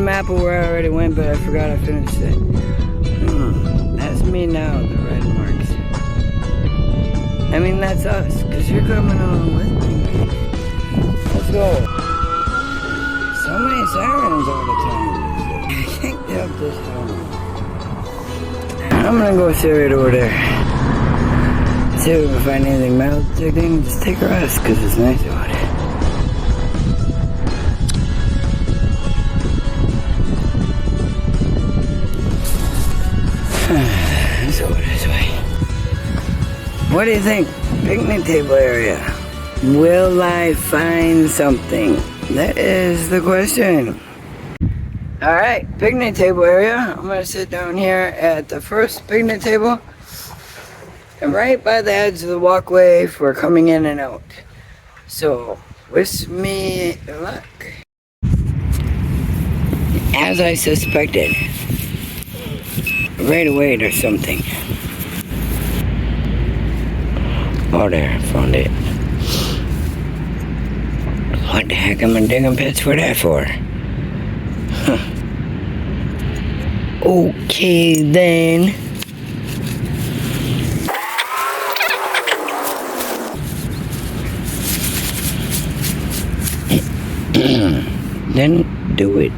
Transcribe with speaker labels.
Speaker 1: map of where I already went, but I forgot I finished it. That's me now, the red marks. I mean, that's us, because you're coming along with me, man. Let's go. So many sirens all the time. I think they're up this hill. I'm gonna go see right over there. See if we can find anything metal detecting. Just take a rest, because it's nice out. Let's go this way. What do you think? Picnic table area. Will I find something? That is the question. Alright, picnic table area. I'm going to sit down here at the first picnic table. And right by the edge of the walkway for coming in and out. So, wish me luck. As I suspected. Right away there's something. Oh, there, I found it. What the heck am I digging pits for that for? Huh. Okay then. Then do it.